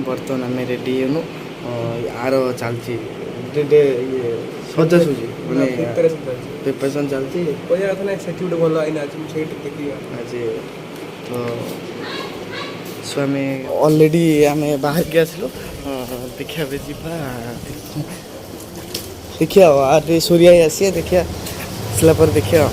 बर्तमान आम ready हेनु are चलती सजासुजी मैंने प्रिपरेशन चलती भल आईना आज तो आम अलरेडी आम बाहर के आसलु देखिया देखिया आरे सूर्या आसी देखिया आसला पर देखिया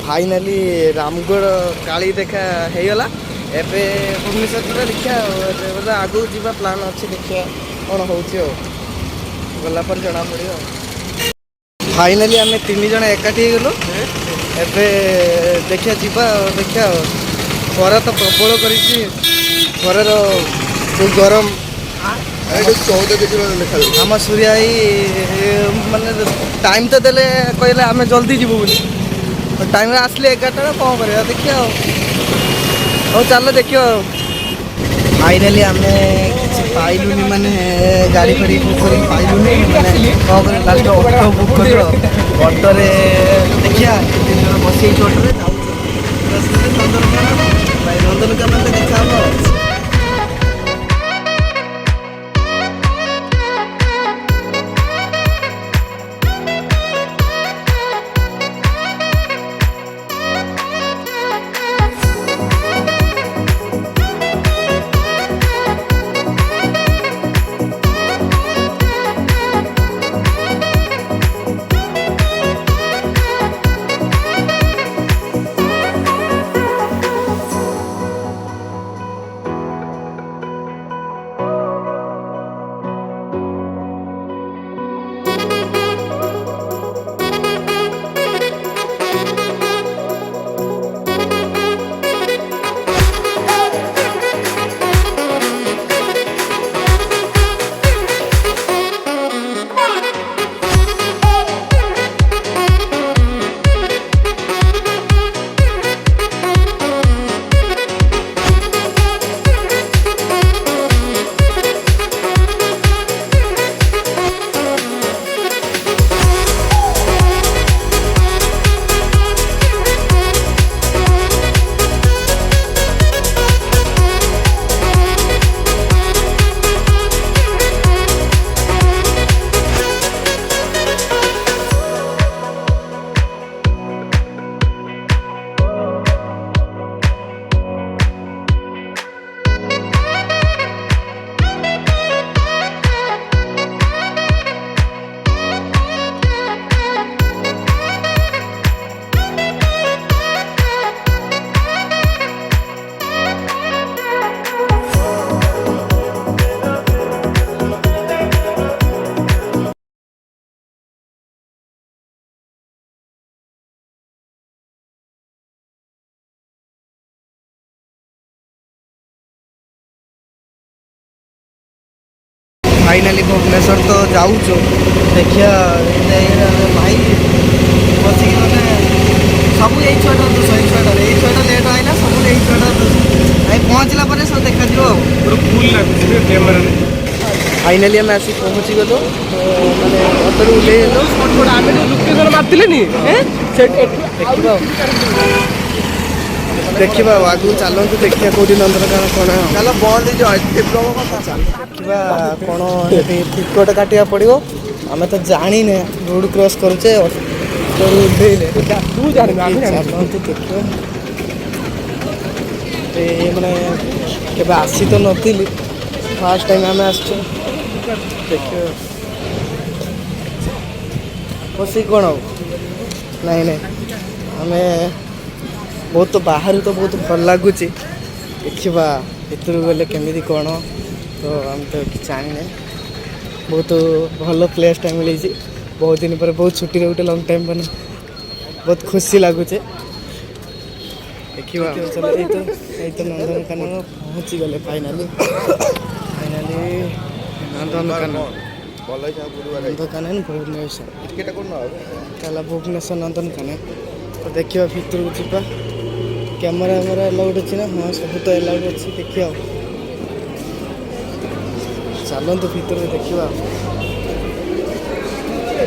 फाइनाली रामगढ़ काली देखा होगला एबे भुवनेश्वर देखिया आगू जीवा प्लान अच्छे देखिया कौन हो गला पर जना पड़ो फाइनाली आम 3 जन एकाठी गलु एबे देखिया जीवा देखिया खरा तो प्रबल कर जो गरम 14 डिग्री लिखा आम सूर्या माने टाइम तो देले कहले आम जल्दी जीवु बोली टाइम आसले 11टा कौन कर देखिए हो चल देखियो फाइनाली आम किसी पाइलुनी माने गाड़ी फाड़ी बुक कर पाइलुनी माने कौन कर लास्ट ऑटो बुक कर ऑटो रे देखिया बस ऑटो रे नंदनकानन देखा फाइनाली भुवनेश्वर तो जाऊँ देखिया भाई बस मैंने सब यही छुआटा दोष यही छुआटा लेट आईना सब यही छुआटा भाई पहुँचला पर सब देखा फाइनाली आम आसी पहुँची गलु मैंने अटो ओह्ल आम लोकेशन मारते देखा आगू चलतु देखिए कौटी नंदनकानन कौन चल बंद देखा कौन टिकट काटा पड़ो आम तो जाने रोड क्रॉस करुचे चलतु देखिए मैंने के आसी तो नी फास्ट टाइम आम आस देखिए बस कौन हो नहीं नहीं आम बहुत तो बाहर तो बहुत भल लगुच देखा भर गले केमी कौन तो आम तो कि जाने बहुत भल प्लेसटा मिली बहुत दिन पर बहुत छुट्टी गोटे लंग टाइम पर बहुत खुशी लगुच देखा चलो ये तो नंदनकानन पहुँची गले फाइनाली नंदनकानन ଭଲ ହେଇଛି ଆଉ ବୁଲିବା ନନ୍ଦନକାନନ ଭୁବନେଶ୍ୱର ଟିକେଟ କୋଉଠି ନେବା ତାହେଲେ ଭୁବନେଶ୍ୱର ନନ୍ଦନକାନନ ତ ଦେଖିବା ଭିତରକୁ ଯିବା କ୍ୟାମେରା ଏଲାଉଡ୍ ଅଛି ନା ହଁ ସବୁ ତ ଏଲାଉଡ୍ ଅଛି ଦେଖିବା ଚାଲନ୍ତୁ ଭିତରକୁ ଦେଖିବା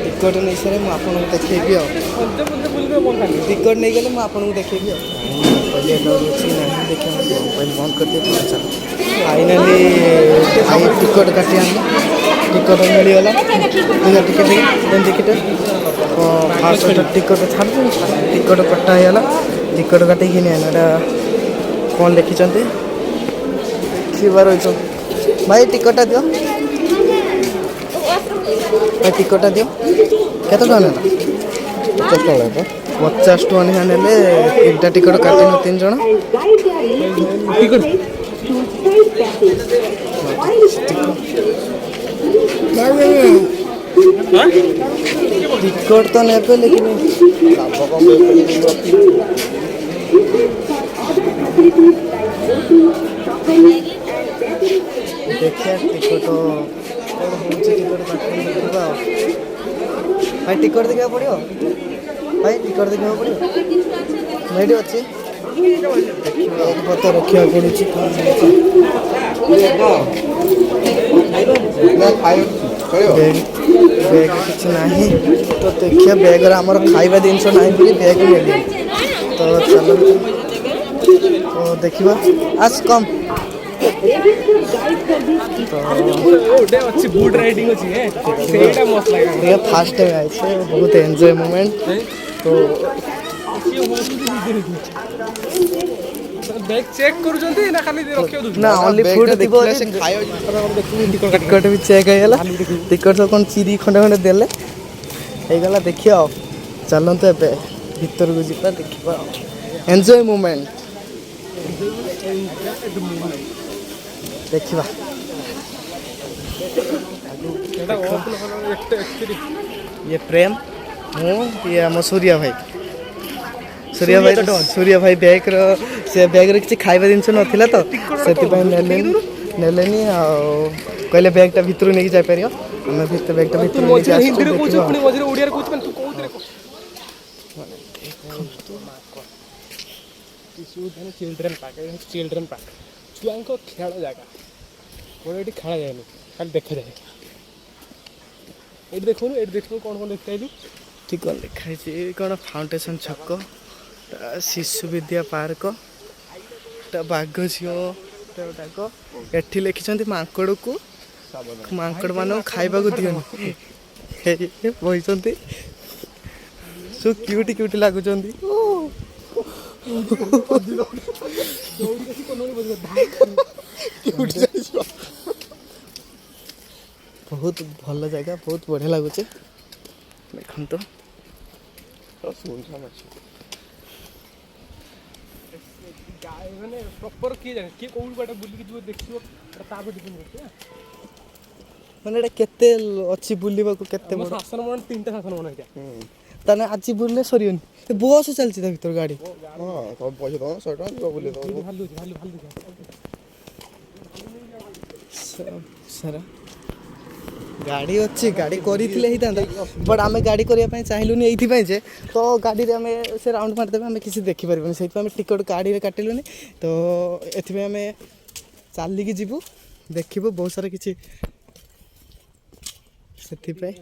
ଟିକଟ ନେଇସାରେ ମୁଁ ଆପଣଙ୍କୁ ଦେଖେଇବି ଆଉ ଟିକଟ ନେଇଗଲେ ମୁଁ ଆପଣଙ୍କୁ ଦେଖେଇବି ଆଉ କହିଲେ ଏଲାଉଡ୍ ଅଛି ନାହିଁ ଦେଖିବା ମୋବାଇଲ୍ ବନ୍ଦ କରିଦିଏ ଚାଲ ଫାଇନାଲି ଭାଇ ଟିକଟ କାଟି ଆଣିଲା ଟିକଟ ମିଳିଗଲା ଟିକେଟ ଟିକେଟ ଫାଷ୍ଟ ଟିକଟ ଛାଡ଼ୁଛନ୍ତି ଟିକଟ କଟା ହେଇଗଲା ଟିକଟ କାଟିକି ନିଏ ଏଇଟା କ'ଣ ଲେଖିଛନ୍ତି ଦେଖିବାର ରହିଛନ୍ତି ଭାଇ ଟିକଟଟା ଦିଅ ଭାଇ ଟିକଟଟା ଦିଅ କେତେ ଟଙ୍କା ନେଲା 50 ଟଙ୍କା ଲେଖା ନେଲେ 3ଟା ଟିକଟ କାଟିନୁ 3 ଜଣ ଟିକଟ ତ ନେବେ ଲେକିନ ଦେଖିବା ଟିକଟ କ'ଣ ହେଉଛି ଟିକଟ କାଟିକି ଦେଖିବା ଆଉ ଭାଇ ଟିକଟ ଦେଖିବାକୁ ପଡ଼ିବ ଭାଇ ଟିକଟ ଦେଖିବାକୁ ପଡ଼ିବ ଏଇଠି ଅଛି ପତ୍ର ରଖିବାକୁ ପଡ଼ୁଛି ବ୍ୟାଗ୍ କିଛି ନାହିଁ ତ ଦେଖିବା ବ୍ୟାଗ୍ରେ ଆମର ଖାଇବା ଜିନିଷ ନାହିଁ ବୋଲି ବ୍ୟାଗ୍ ନେଲି ତ ଚାଲନ୍ତୁ ତ ଦେଖିବା ଆସ କମ୍ फास्ट टाइम आए बहुत एंजॉय मोमेंट तो बैग चेक करूଛନ୍ତି ନା ଖାଲି ରଖିବାକୁ ना ओनली फूड देखो से खायो टिकट भी चेक ହେଇଗଲା टिकट सब कोन चिरी खंडे खंडे देले ହେଇଗଲା ଦେଖିଆ ଚାଲନ୍ତୁ ଏବେ ଭିତରକୁ ଯିବା ଦେଖିବା एंजॉय मोमेंट ଦେଖିବା ये प्रेम मु ये आम सूर्या भाई बैग से बैग रे किसी खाଇବା ଜିନିଷ ନଥିଲା ତ ସେଥିପାଇଁ ନେଲେନି ଆଉ କହିଲେ ବ୍ୟାଗଟା ଭିତରୁ ନେଇକି ଯାଇପାରିବ ଆମେ ଭିତରେ ବ୍ୟାଗଟା ଭିତରୁ ନେଇକି ଆସିଛୁ ହିନ୍ଦୀରେ କହୁଛୁ ପୁଣି ମଝିରେ ଓଡ଼ିଆରେ କହୁଛୁ ମାନେ ତୁ କୋଉଥିରେ ଚିଲଡ୍ରେନ୍ ପାର୍କ ଛୁଆଙ୍କ ଖେଳ ଜାଗା ମୋର ଏଠି ଖେଳା ଯାଏନି ଖାଲି ଦେଖାଯାଏ ଏଠି ଦେଖୁନୁ କ'ଣ ଲେଖାଇଲୁ ଠିକ କ'ଣ ଲେଖା ହେଇଛି କ'ଣ ଫାଉଣ୍ଡେସନ ଛକ ଶିଶୁ ବିଦ୍ୟା ପାର୍କ ବାଘ ଝିଅଟାକ ଏଠି ଲେଖିଛନ୍ତି ମାଙ୍କଡ଼କୁ ମାଙ୍କଡ଼ ମାନଙ୍କୁ ଖାଇବାକୁ ଦିଅନି ବହିଛନ୍ତି ସବୁ କ୍ୟୁଟି ଲାଗୁଛନ୍ତି ବହୁତ ଭଲ ଜାଗା ବହୁତ ବଢ଼ିଆ ଲାଗୁଛି ଦେଖନ୍ତୁ ମାନେ ପ୍ରପର କିଏ ଜାଣେ କିଏ କୋଉ ବାଟେ ବୁଲିକି ଯିବ ଦେଖିବ ତାପରେ ଡିପେଣ୍ଡ କରୁଛି ମାନେ ଏଇଟା କେତେ ଅଛି ବୁଲିବାକୁ କେତେ ବଡ଼ ଶାସନ ମନ 3ଟା ଶାସନ ମନ ହେଇଟା ତାହେଲେ ଆଜି ବୁଲିଲେ ସରିବନି ବସ୍ ଚାଲିଛି ତା ଭିତରେ ଗାଡ଼ି ପଇସା ଦବ 100 ଟଙ୍କା ବୁଲି ଦବ ସାରା ଗାଡ଼ି ଅଛି ଗାଡ଼ି କରିଥିଲେ ହେଇଥାନ୍ତା ବଟ୍ ଆମେ ଗାଡ଼ି କରିବା ପାଇଁ ଚାହିଁଲୁନି ଏଇଥିପାଇଁ ଯେ ତ ଗାଡ଼ିରେ ଆମେ ସେ ରାଉଣ୍ଡ ମାରିଦେବେ ଆମେ କିଛି ଦେଖିପାରିବୁନି ସେଇଥିପାଇଁ ଆମେ ଟିକେଟ୍ ଗାଡ଼ିରେ କାଟିଲୁନି ତ ଏଥିପାଇଁ ଆମେ ଚାଲିକି ଯିବୁ ଦେଖିବୁ ବହୁତ ସାରା କିଛି ସେଥିପାଇଁ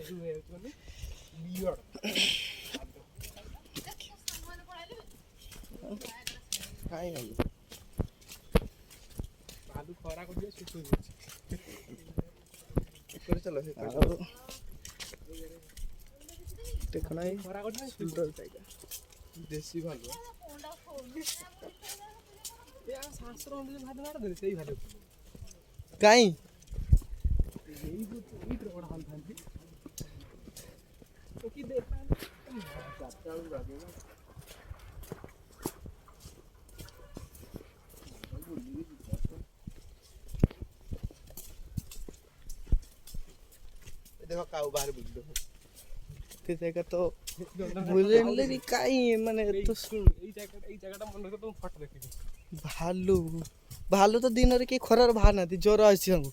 ଦେଶୀ ଭାଲୁ କାଇଁ देखो काऊ बाहर बुझ दो ते जगह तो बुलेले भी काई माने तो এই জায়গাটা মনে রাখো তুমি ফটো দেখিবি भालू तो दिन रे के खरार बाहर ना दी जोर आसी हमको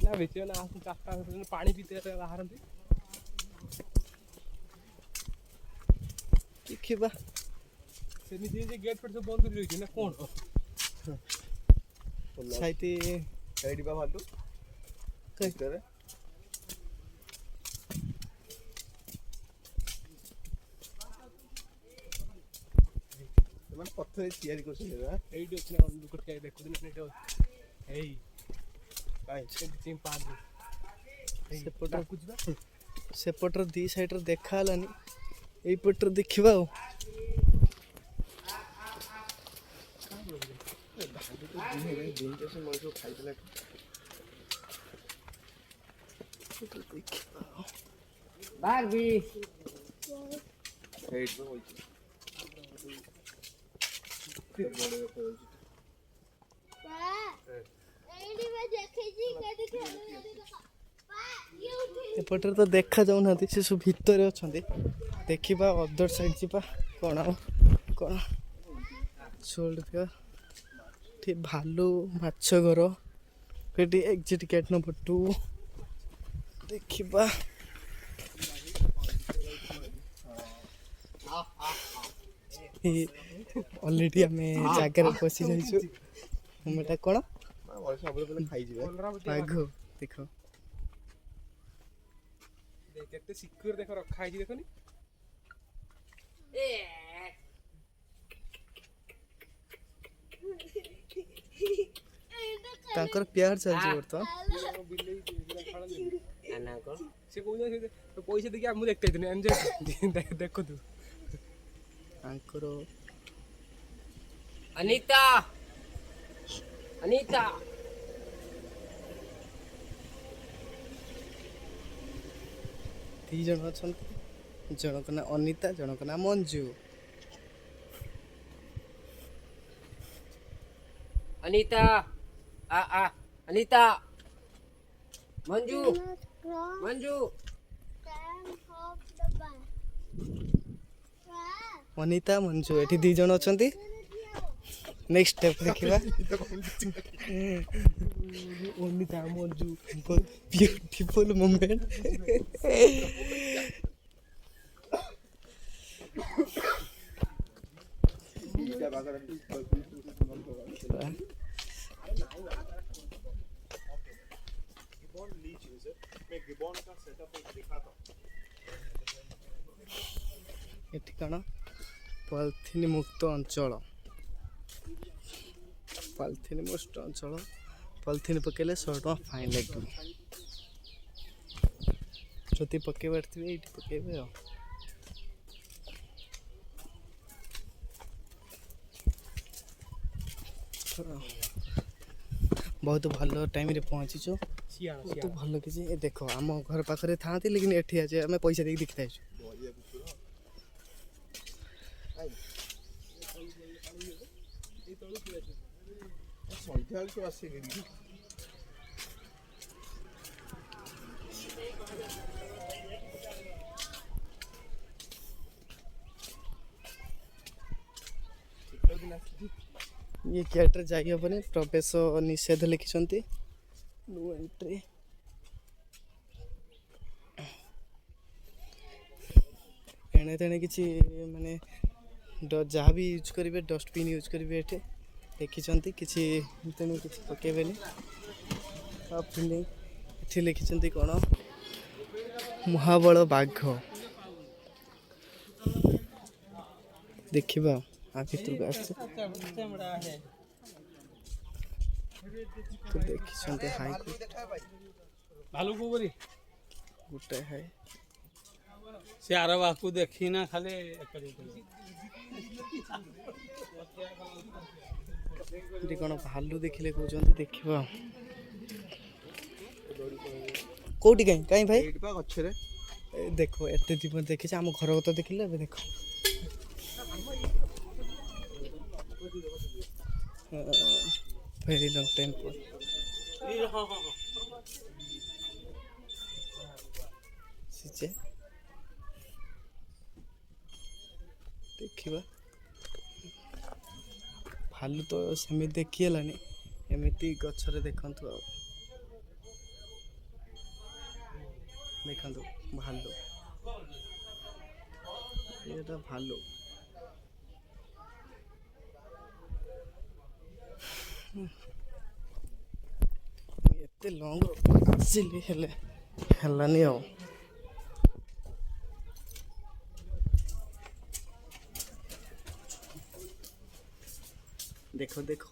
ନା ବେଶୀ ନା ଆସୁ 4ଟା ପାଣି ପିଇତେ ବାହାରନ୍ତି। ଦେଖିବା ସେ ନିଜେ ନିଜେ ଗେଟ୍ ଫେଟ୍ ସବୁ ବନ୍ଦ କରି ରହିଛି ନା କ'ଣ? ସାଇତି ସେଇଠି ବା ଭାଲୁ ଭିତରେ ସେମାନେ ପଥରରେ ତିଆରି କରୁଛନ୍ତି ନା। ଏଇଠି ଅଛି ନା ଲୋକ ଟିକେ ଦେଖୁଛନ୍ତି ଏଇଠି ଅଛି। ଏଇ ସେପଟର ଦି ସାଇଡରେ ଦେଖା ହେଲାନି, ଏଇପଟରେ ଦେଖିବା ଆଉ। ଏପଟରେ ତ ଦେଖା ଯାଉନାହାନ୍ତି, ସେ ସବୁ ଭିତରେ ଅଛନ୍ତି। ଦେଖିବା ଅଦର ସାଇଡ୍ ଯିବା, କ'ଣ କ'ଣ ଶୋଲ୍ଡ ଏଠି ଭାଲୁ ମାଛ ଘର, ଏଠି ଏକ୍ଜିଟ୍ ଗେଟ୍ ନମ୍ବର 2 ଦେଖିବା। ଅଲରେଡି ଆମେ ଜାଗାରେ ପଶି ଯାଇଛୁ। ଏଟା କ'ଣ ବାଘ ଦେଖ, କେତେ ସିକ୍ୟୁର ଦେଖ ରଖା ହେଇଛି ଦେଖନି। ତାଙ୍କର ପ୍ୟାର ଚାଲିଛି ବର୍ତ୍ତମାନ। ସେ କହୁଛନ୍ତି ପଇସା ଦେଇକି ଆମକୁ ଦେଖେଇଥିଲି ଏନ୍ଜୟ ଦେଖନ୍ତୁ ତାଙ୍କର। ଅନିତା ଅନିତା ଦି ଜଣ ଅଛନ୍ତି, ଜଣଙ୍କ ନାଁ ଅନିତା, ଜଣଙ୍କ ନାଁ ମଞ୍ଜୁ। ଅନିତା ଅନିତା ମଞ୍ଜୁ ମଞ୍ଜୁ ଅନିତା ମଞ୍ଜୁ ଏଠି ଦି ଜଣ ଅଛନ୍ତି। ନେକ୍ସଟ ଷ୍ଟେପ ଦେଖିବା। Anita Manju beautiful moment. ଏଠି କ'ଣ ପଲିଥିନ ମୁକ୍ତ ଅଞ୍ଚଳ, ପଲିଥିନ ମୁକ୍ତ ଅଞ୍ଚଳ। ପଲିଥିନ ପକେଇଲେ 100 ଟଙ୍କା ଫାଇନ୍ ଲାଗିବ। ଯଦି ପକେଇବାର ଥିବେ ଏଇଠି ପକେଇବେ ଆଉ। ବହୁତ ଭଲ ଟାଇମରେ ପହଞ୍ଚିଛୁ। ବହୁତ ଭଲ କିଛି ଦେଖ, ଆମ ଘର ପାଖରେ ଥାଆନ୍ତି ଲେକିନ ଏଠି ଆଜି ଆମେ ପଇସା ଦେଇକି ଦେଖିଥାଇଛୁ। ସନ୍ଧ୍ୟାବେଳକୁ ଆସିକି ये गेट्रे जाई हेबनी, प्रवेश निषेध लिखिछंती, नो एंट्री। एने तेने किछि माने जहाँ भी यूज करेंगे डस्टबिन यूज करेंगे एठे लिखिछंती, किछि तेने किछि पकेबेनी। फिलिंग एठी लिखिछंती कोन महाबल बाघ। देखिबा आ भितर को आसे तो देखिछंती हाई को भालू को बोली गुटे है से आर बाकू देखी ना खाली एठी कोन भालू देखिले कहउछंती। देखिबा कोठी काई काई भाई एठी पा गछरे देखो एते दीप देखि हम घर तो देखिले। अब देखो वेरी लॉन्ग टाइम पर सिचे देखिबा भालू तो सेमी देखी हलानी, एमिति गछरे देखंतु। आ ଦେଖନ୍ତୁ ଭାଲୁ, ଏଇଟା ଭାଲୁ। ଏତେ ଲଙ୍ଗ ଆସିଲି ହେଲେ ହେଲାନି ଆଉ। ଦେଖ ଦେଖ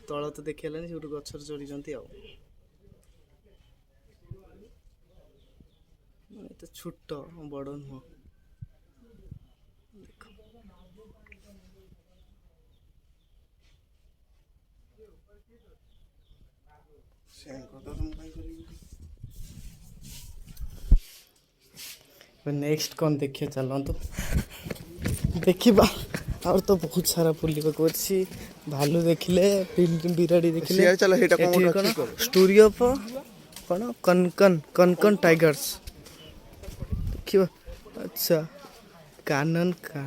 ତଳ ତ ଦେଖି ହେଲାନି, ସେଠୁ ଗଛରେ ଚଢ଼ିଛନ୍ତି ଆଉ। ଏତେ ଛୋଟ ବଡ଼ ନୁହଁ। ଦେଖ ନେକ୍ସଟ କ'ଣ ଦେଖିବା ଚାଲନ୍ତୁ ଦେଖିବା। ଆଉ ତ ବହୁତ ସାରା ବୁଲିବାକୁ ଅଛି। ଭାଲୁ ଦେଖିଲେ, ବିରାଡ଼ି ଦେଖିଲେ, ଚାଲ ସେଇଟା ଏଠି କ'ଣ ଷ୍ଟୋରି ଅଫ୍ କ'ଣ କନକନ ଟାଇଗର୍ସ ଦେଖିବା। ଆଚ୍ଛା କାନନ का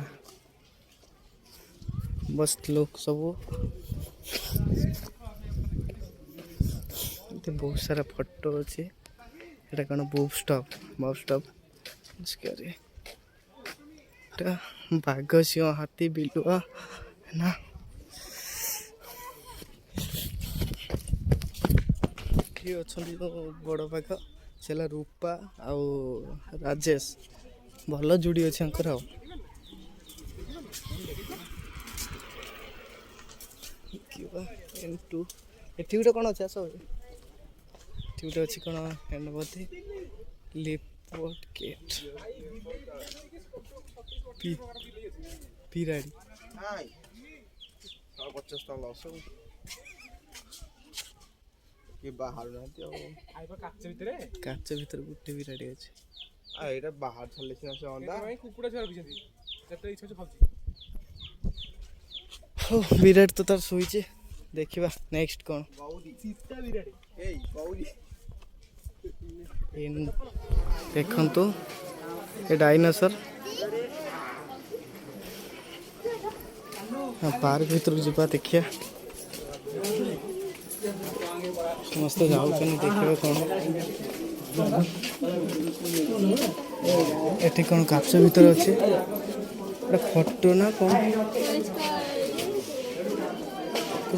बस लोग ସବୁ ଏଠି ବହୁତ ସାରା ଫଟୋ ଅଛି। ଏଟା କ'ଣ ବୁକ୍ ଷ୍ଟପ୍ ଏଟା ବାଘ, ସିଂହ, ହାତୀ, ବିଲୁଆ ନା କିଏ ଅଛନ୍ତି ବଡ଼ ବାଘ, ସେ ହେଲା ରୂପା ଆଉ ରାଜେଶ। ଭଲ ଯୋଡ଼ି ଅଛି ଆଙ୍କର ଆଉ। ଏଠି ଗୋଟେ କ'ଣ ଅଛି ଆସ, ଏଠି ଗୋଟେ ଅଛି କ'ଣ ବୋଧେ ଲିପଟ କେଟ୍ ବିରାଡ଼ି। 50 ଟଙ୍କା ଲସ୍ କି ବାହାରୁ ନାହାନ୍ତି ଆଉ। କାଚ ଭିତରେ ଗୋଟେ ବିରାଡ଼ି ଅଛି। ଏଇଟା ବାହାର ଛାଡ଼ିଲେ ସିନା ସେ ଅଣ୍ଡା। କୁକୁଡ଼ା ଛୁଆ ରଖିଛନ୍ତି, ଯେତେ ଇଚ୍ଛା ଅଛି ଖାଉଛି। ବିରାଡ଼ି ତ ତାର ଶୋଇଛି। ଦେଖିବା ନେକ୍ସଟ କ'ଣ। ଦେଖନ୍ତୁ ଏ ଡାଇନୋସର। ପାର୍କ ଭିତରକୁ ଯିବା ଦେଖିବା। ସମସ୍ତେ ଯାଉଛନ୍ତି ଦେଖିବା କ'ଣ। ଏଠି କ'ଣ କାଚ ଭିତରେ ଅଛି, ଗୋଟେ ଫଟୋ ନା କ'ଣ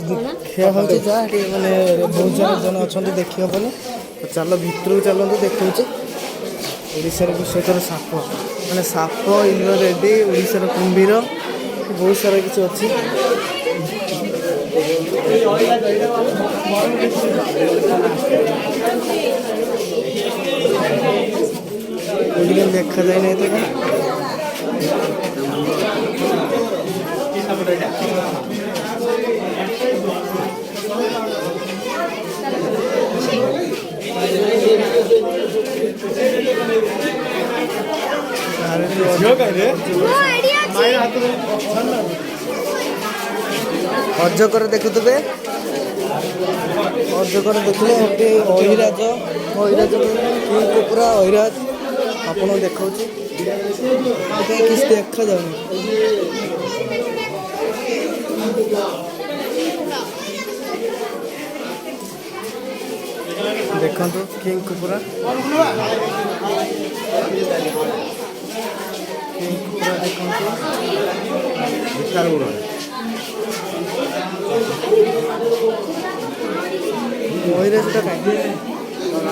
ଦେଖିବା ହେଉଛି। ଯାହା ଏଠି ମାନେ ବହୁତ ଜଣ ଅଛନ୍ତି, ଦେଖି ହେବନି। ଚାଲ ଭିତରକୁ ଚାଲନ୍ତୁ, ଦେଖାଉଛି। ଓଡ଼ିଶାର ବିଶ୍ୱତର ସାପ, ମାନେ ସାପ, ଇନ୍ଦ୍ରରେଡି, ଓଡ଼ିଶାର କୁମ୍ଭୀର, ବହୁତ ସାରା କିଛି ଅଛି। ଦେଖାଯାଏ ନାହିଁ ତ ଅଜଗର ଦେଖୁଥିବେ। ଅଜଗର ଦେଖିଲେ ଏଠି ଅହିରାଜ ପୁରା ଅହିରାଜ ଆପଣଙ୍କୁ ଦେଖାଉଛି। କିଛି ଦେଖାଯାଉନି। ଦେଖନ୍ତୁ କିଙ୍ଗ କୁକୁରା, ଦେଖନ୍ତୁ ଅହିରାଜଟା କାହିଁକି କ'ଣ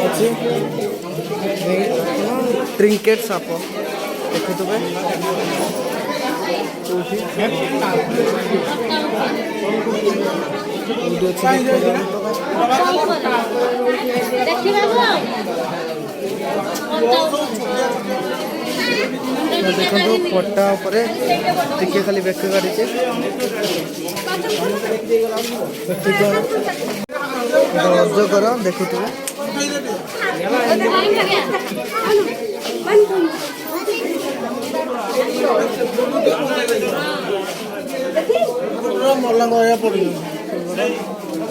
ଅଛି? ଟ୍ରିଙ୍କେଟ୍ ସାପ ଦେଖୁଥିବେ। ଦେଖନ୍ତୁ ପଟା ଉପରେ ଟିକେ ଖାଲି ବେକ କାଢିଛି। ଅଜଗର ଦେଖୁଥିବେ। ମଲା କହିବା ପଡ଼ିବ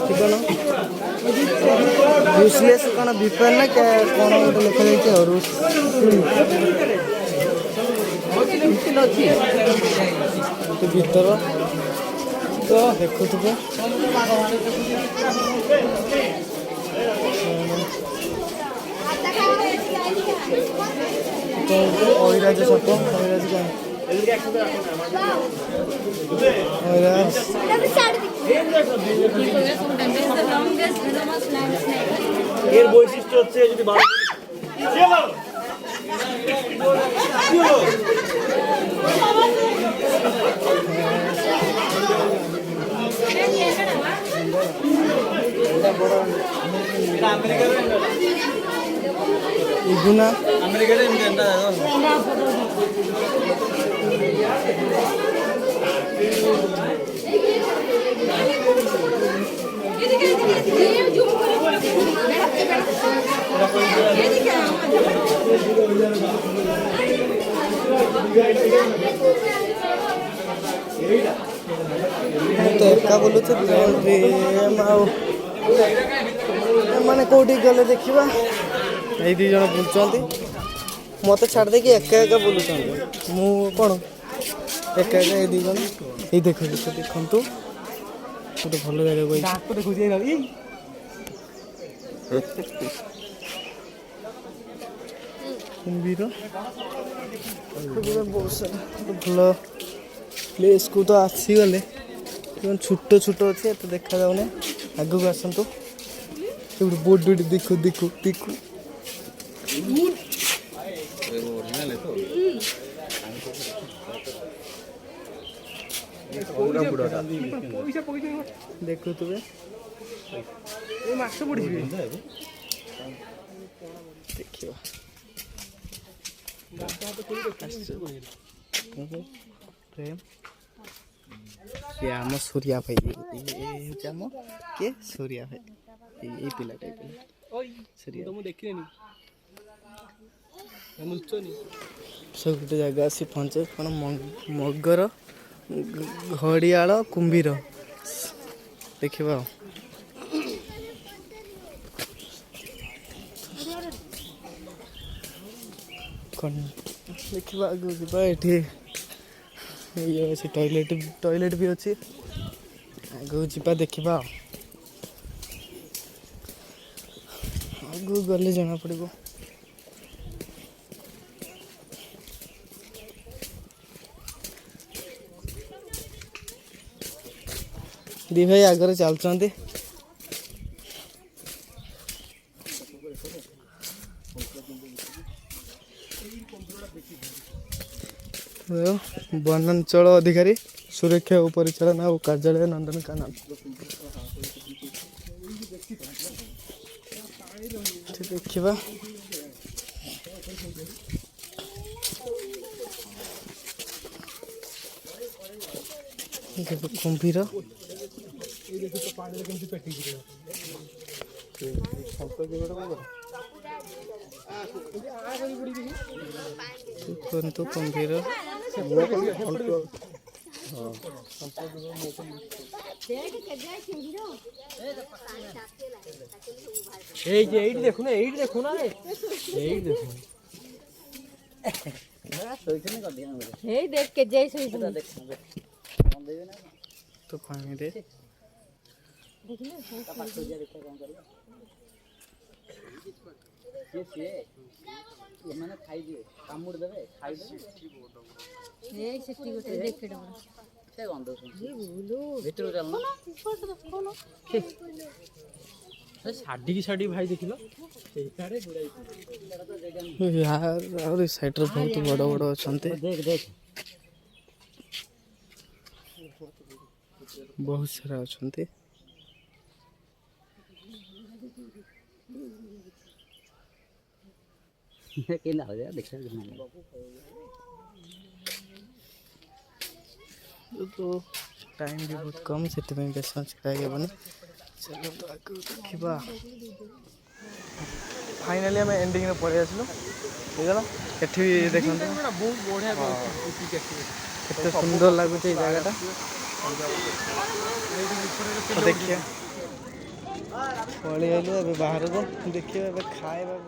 ଠିକଣା। ରୁଷଲେସ୍ କ'ଣ ବିପେନ୍ ନା କ'ଣ ଗୋଟେ ଲେଖାଯାଇଛି ଆଉ ରୁଷ ଭିତର ତ ଦେଖୁଥିବେ ଅଇରାଜ ସାପ ଅଇରାଜ କାହିଁ ଅଇରାଜ এর বৈশিষ্ট্য হচ্ছে যদি ইগুনা আমেরিকাতে तो एका बोलुचे मैंने कौटी गले देखा ये दी जन बुलुंट मत छाड़ दे एका एका बुलुंट मु कौन एका एका ये दी जन ये देखो देखु गोटे भल जगह कुंभीर बहुत सारा भल प्लेस को तो आसीगले छोट छोट अच्छे तो देखा जाऊना आगू आसतु बोर्ड देखो देखो देखो देखु तुवे देखियो प्रेम ये आम सूर्या भाई ये आम के सूर्या भाई ये पिला सूर्या सब गोटे जगह आसी पहुँचे कौन मगर घड़ियाल कुंभीर देखा कौन देखा आगे जावा ये अच्छे टॉयलेट भी अच्छी आगू जा देखा आगू गले जना पड़ो दी भाई आगे चलते वनांचल अधिकारी सुरक्षा और परिचालन और कार्यालय नंदनकानन देखा कुंभीर कुंभीर देखो ना देख के जैसे तो पानी रे साड़ी भाई देख लो यार और साइड रे बहुत बड़ बड़ अच्छा बहुत सारा अच्छा तो टाइम भी बहुत कम से बेस छड़ाइबनी चलो तो आगे देखा फाइनाली आम एंडिंग में पड़े आसलु देखा एठी देखते बहुत बढ़िया केते सुंदर लगुच जगह देखिए ପଳେଇ ଆଇଲୁ ଏବେ ବାହାରକୁ ଦେଖିବା ଏବେ ଖାଇବା